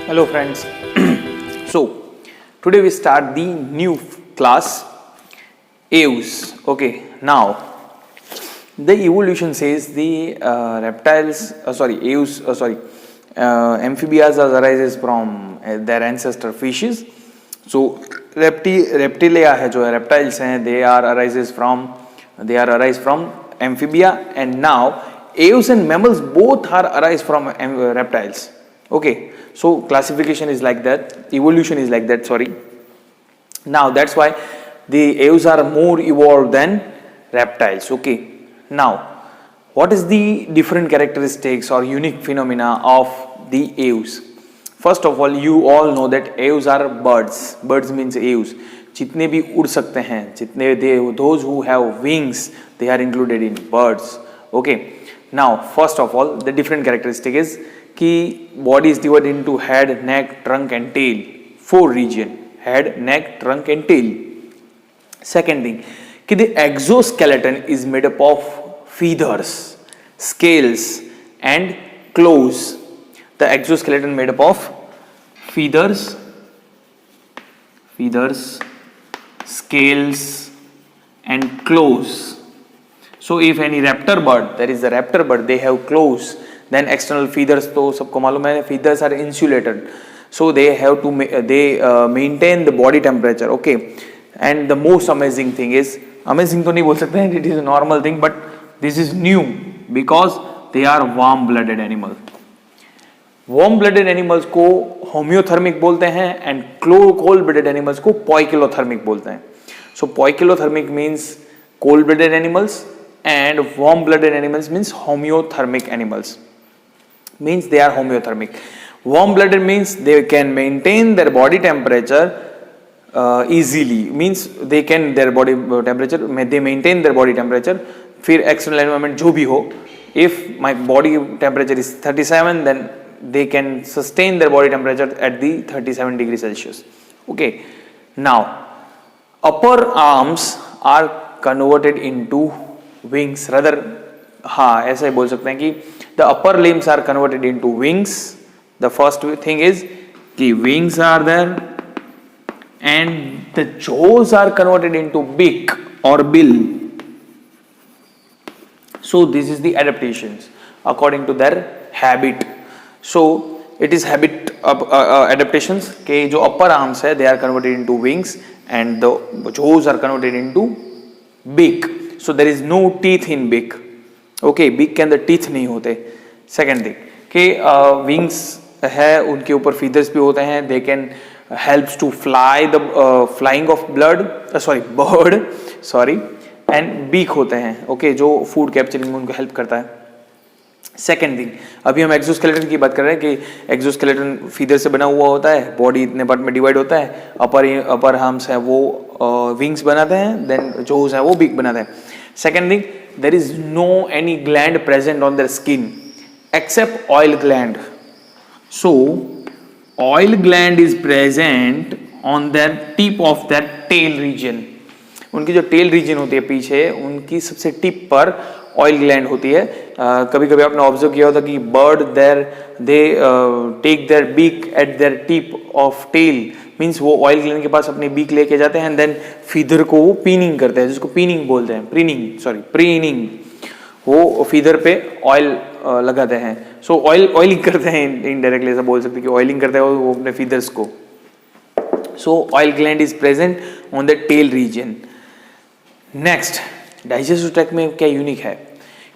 Hello friends. So today we start the new class Aves. Okay, now the evolution says the amphibians arises from their ancestor fishes. So reptilia है जो reptiles हैं they are arise from amphibia, and now aves and mammals both are arise from reptiles. Okay, so classification is like that, evolution is like that, sorry. Now that's why the aves are more evolved than reptiles. Okay, now what is the different characteristics or unique phenomena of the aves? First of all, you all know that aves are birds. Birds means aves. जितने भी उड़ सकते हैं, जितने those who have wings, they are included in birds. Okay, now first of all, the different characteristic is कि body is divided into head, neck, trunk and tail. 4 region: head, neck, trunk and tail. Second thing, कि the exoskeleton is made up of feathers, scales and claws. The exoskeleton made up of feathers, scales and claws. So if any raptor bird, there is a raptor bird, they have claws. Then external feathers, तो सबको मालूम है, feathers are insulated, so they have to maintain the body temperature. Okay, and the most amazing thing is, amazing तो नहीं बोल सकते हैं, it is a normal thing, but this is new because they are warm blooded animal. Warm blooded animals को homeothermic बोलते हैं and cold blooded animals को poikilothermic बोलते हैं. So poikilothermic means cold blooded animals and warm blooded animals means homeothermic animals. Means they are homeothermic. Warm blooded means they can maintain their body temperature easily. Means they can their body temperature, they maintain their body temperature. फिर external environment जो भी हो, if my body temperature is 37, then they can sustain their body temperature at the 37 degrees Celsius. Okay, now upper arms are converted into wings. Rather, हाँ ऐसा ही बोल सकते हैं कि the upper limbs are converted into wings. The first thing is कि wings are there and the jaws are converted into beak or bill. So this is the adaptations according to their habit. So it is habit adaptations के जो upper arms है they are converted into wings and the jaws are converted into beak. So there is no teeth in beak. Okay, beak के अंदर teeth नहीं होते. Second thing कि wings है, उनके ऊपर फीदर्स भी होते हैं. They can helps to fly the flying of bird and beak होते हैं. ओके, जो फूड कैप्चरिंग में उनको हेल्प करता है. सेकेंड थिंग, अभी हम एक्सोस्केलेटन की बात कर रहे हैं कि एक्सोस्केलेटन फीदर से बना हुआ होता है, बॉडी इतने पार्ट में डिवाइड होता है. अपर आर्म्स है वो विंग्स बनाते हैं, देन जोज है वो बीक बनाते हैं. Second thing, there is no any gland present on their skin except oil gland. So oil gland is present on their tip of their tail region. उनकी जो टेल रीजन होती है पीछे, उनकी सबसे टिप पर ऑयल ग्लैंड होती है. कभी कभी आपने ऑब्जर्व किया होता कि bird they take their beak at their tip of tail. Means वो ऑयल ग्लैंड के पास अपनी बीक लेके जाते हैं एंड देन फीदर को वो पीनिंग करते हैं, जिसको पीनिंग बोलते हैं. प्रीनिंग. वो फीदर पे ऑयल लगाते हैं. सो ऑयलिंग करते हैं, इनडायरेक्टली ऐसा बोल सकते हैं कि ऑयलिंग करते हैं वो अपने फीदर्स को. So oil gland is present on the tail region. Next, digestive tract में क्या यूनिक है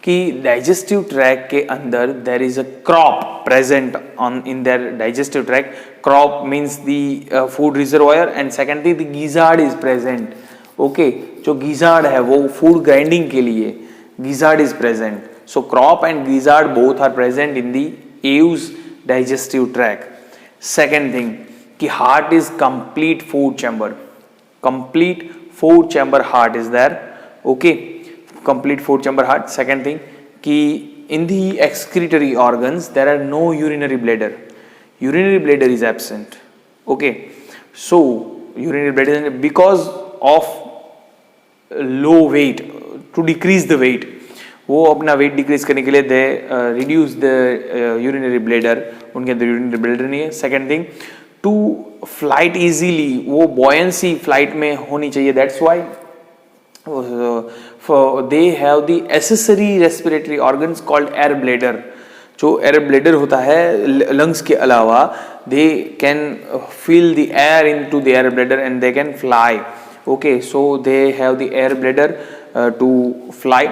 कि डाइजेस्टिव ट्रैक्ट के अंदर there is a crop present on in their digestive tract. Crop means the food reservoir and secondly the gizzard is present. Okay, जो gizzard है वो food grinding के लिए gizzard is present. So crop and gizzard both are present in the aves digestive tract. Second thing कि heart is complete food chamber. Complete food chamber heart is there. Okay, complete food chamber heart. Second thing कि in the excretory organs there are no urinary bladder. Urinary bladder is absent. Okay, so urinary bladder because of low weight, to decrease the weight, वो अपना wait decrease करने के लिए they reduce the urinary bladder, उनके अंदर urinary bladder नहीं है. Second thing, to flight easily, वो बॉयंसी फ्लाइट में होनी चाहिए, that's why they have the accessory respiratory organs called air bladder. जो एयर ब्लैडर होता है लंग्स के अलावा, they can feel the air into the air bladder and they can fly. Okay, so they have the air bladder to fly.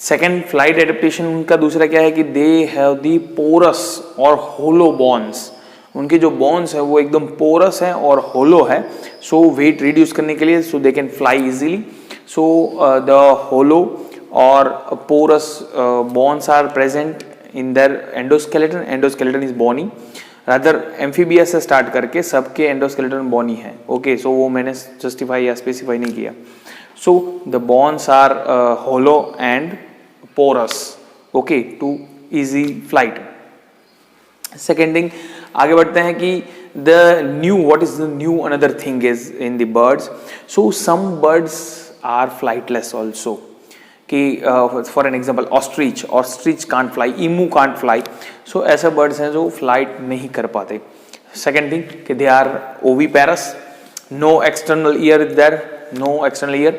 Second flight adaptation उनका दूसरा क्या है कि दे हैव दी पोरस और होलो bones. उनके जो bones है वो एकदम पोरस है और होलो है. सो वेट रिड्यूस करने के लिए, so they can fly easily. So the hollow और porous bones are present in their endoskeleton. Endoskeleton is bony, rather amphibia से स्टार्ट करके सबके एंडोस्केलेटन बोनी है. ओके, सो वो मैंने जस्टिफाई या स्पेसिफाई नहीं किया. So the bones are hollow and porous, okay, to easy flight. Second thing, आगे बढ़ते हैं कि the new, what is the new another thing is in the birds. So some birds are flightless also. कि for an example ostrich can't fly, emu can't fly. So ऐसे birds हैं जो flight नहीं कर पाते. Second thing कि they are oviparous, no external ear is there, no external ear.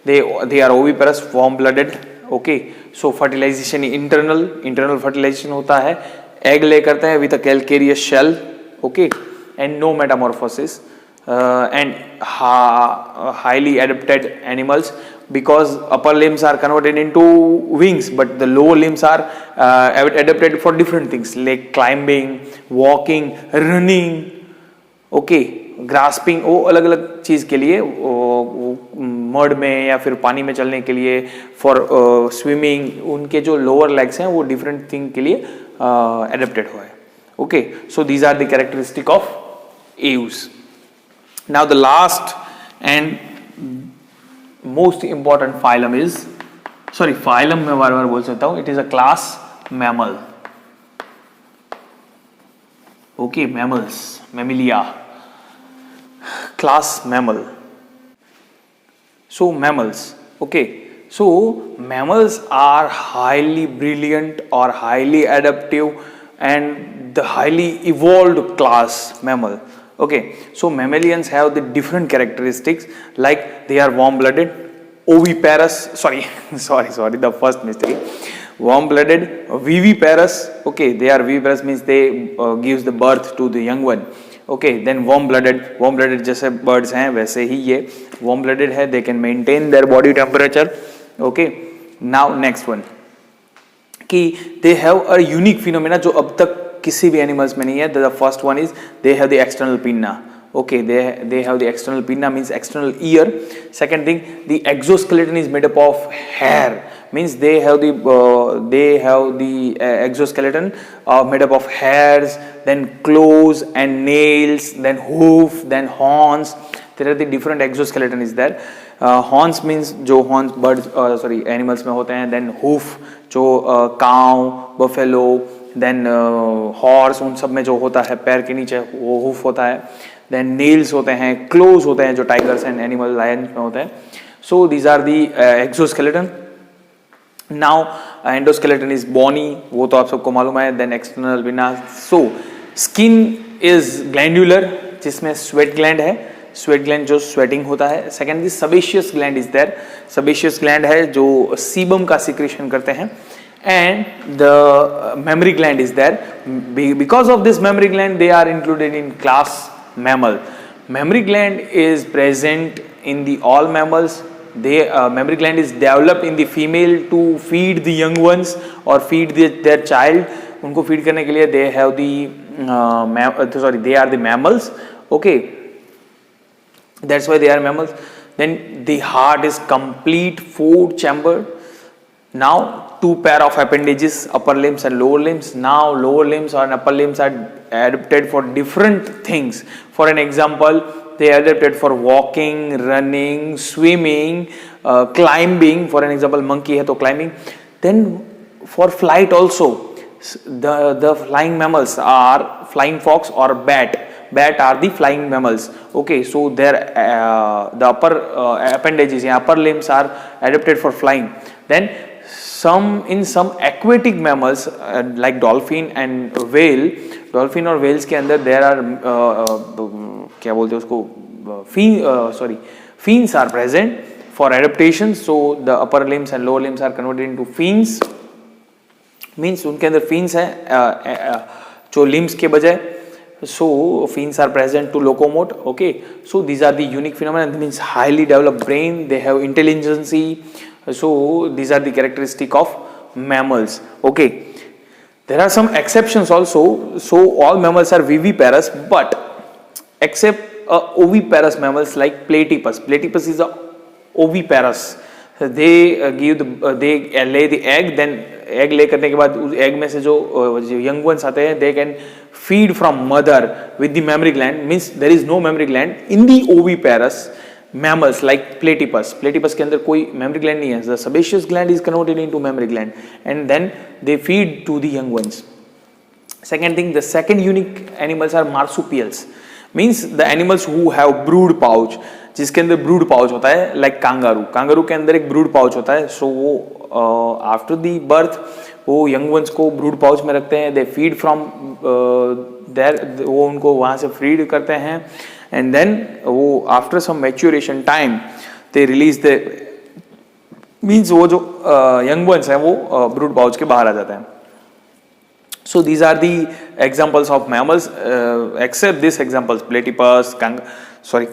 They are oviparous, warm blooded. Okay, so fertilization internal fertilization होता है. egg lay करते हैं with a calcareous shell. Okay, and no metamorphosis, and highly adapted animals, because upper limbs are converted into wings, but the lower limbs are adapted for different things like climbing, walking, running. Okay, grasping, वो अलग अलग चीज के लिए, mud में या फिर पानी में चलने के लिए, फॉर स्विमिंग, उनके जो लोअर लेग्स हैं वो डिफरेंट थिंग के लिए एडेप्टेड हुआ है. Okay, so these are the characteristic of aves. Now the last and most important phylum is, sorry phylum मैं बार बार बोल सकता हूं, it is a class mammal. Okay, mammals, mammalia, class mammal. So mammals, okay, so mammals are highly brilliant or highly adaptive and the highly evolved class mammal. Okay, so mammalians have the different characteristics, like they are warm blooded, oviparous, sorry, the first mistake, warm blooded, viviparous. Okay, they are viviparous means they gives the birth to the young one. Okay, then warm blooded जैसे birds हैं वैसे ही ये warm blooded है, they can maintain their body temperature. Okay, now next one कि they have a unique phenomena जो अब तक किसी भी एनिमल्स में नहीं है. The first one is they have the external pinna. Okay, they have the external pinna, means external ear. Second thing, the exoskeleton is made up of hair, means they have the exoskeleton made up of hairs, then claws and nails, then hoof, then horns. There are the different exoskeleton is there. Horns means जो horns birds animals में होते हैं. Then hoof जो cow, buffalo, then horse, उन सब में जो होता है पैर के नीचे वो hoof होता है. देन नेल्स होते हैं, क्लोज होते हैं जो टाइगर्स एंड एनिमल लायंस में होते हैं. So these are the exoskeleton. Now endoskeleton is bony, वो तो आप सबको मालूम है. Then external pinna. So skin is glandular, जिसमें स्वेट ग्लैंड है, स्वेट ग्लैंड जो स्वेटिंग होता है. Second the sebaceous gland is there, sebaceous gland है जो सीबम का सिक्रेशन करते हैं. And the mammary gland is there. Because of this mammary gland, they are included in class mammal. Mammary gland is present in the all mammals. Mammary gland is developed in the female to feed the young ones or feed their child. उनको feed करने के लिए they have they are the mammals. Okay, that's why they are mammals. Then the heart is complete four chambered. Now two pair of appendages, upper limbs and lower limbs. Now lower limbs and upper limbs are adapted for different things. For an example, they are adapted for walking, running, swimming, climbing. For an example, monkey है तो climbing. Then for flight also, the flying mammals are flying fox or bat. Bat are the flying mammals. Okay, so their the upper appendages, upper limbs are adapted for flying. Then some aquatic mammals like dolphin and whale, dolphin और whales के अंदर there are क्या बोलते हैं उसको fins are present for adaptation. So the upper limbs and lower limbs are converted into fins, means उनके अंदर fins है जो limbs के बजाय. So fins are present to locomote. Okay, so these are the unique phenomena. Means highly developed brain, they have intelligence. So these are the characteristic of mammals. Okay, there are some exceptions also. So all mammals are viviparous, but except oviparous mammals like platypus. Platypus is a oviparous. They they lay the egg, then egg lay करने के बाद उस egg में से जो young ones आते हैं, they can feed from mother with the mammary gland. Means there is no mammary gland in the oviparous mammals like platypus. Platypus के अंदर कोई mammary gland नहीं है. The sebaceous gland is converted into mammary gland, and then they feed to the young ones. Second thing, the second unique animals are marsupials. Means the animals who have brood pouch, जिसके अंदर brood pouch होता है, like kangaroo. Kangaroo के अंदर एक brood pouch होता है. सो वो आफ्टर दी बर्थ वो यंग वंस को ब्रूड पाउच में रखते हैं. दे फीड फ्रॉम देयर, वो उनको वहाँ से फीड करते हैं, एंड देन वो after some maturation time they release the, means वो जो यंग वंस हैं वो ब्रूड पाउच के बाहर आ जाते हैं. So these are the examples of mammals, except these examples: platypus,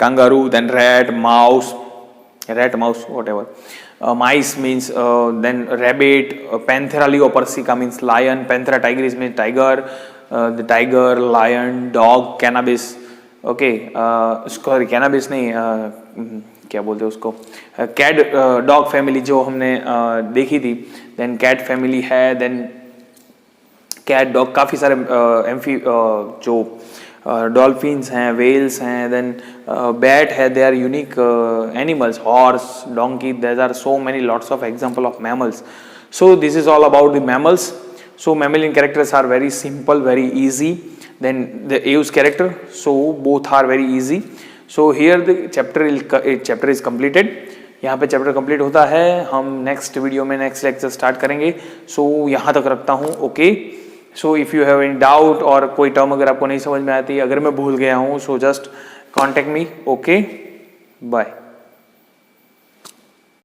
kangaroo, then rat, mouse, whatever. Mice means then rabbit. Panthera leopersica means lion. Panthera tigris means tiger. The tiger, lion, dog, cannabis. Okay, sorry, cannabis नहीं, क्या बोलते हैं उसको, cat dog family जो हमने देखी थी. Then cat family है, then कैट डॉग काफ़ी सारे जो डॉल्फिन्स हैं, वेल्स हैं, देन बैट है. They are unique animals. Horse, donkey, there are so many lots of example of mammals. So this is all about the mammals. So mammalian characters are very simple, very easy. Then the aves character, so both are very easy. So here the chapter is completed. यहाँ पे chapter complete होता है. हम next video में next lecture start करेंगे. So यहाँ तक रखता हूँ. Okay, so if you have any doubt और कोई टर्म अगर आपको नहीं समझ में आती, अगर मैं भूल गया हूँ, so just contact me. Okay, bye.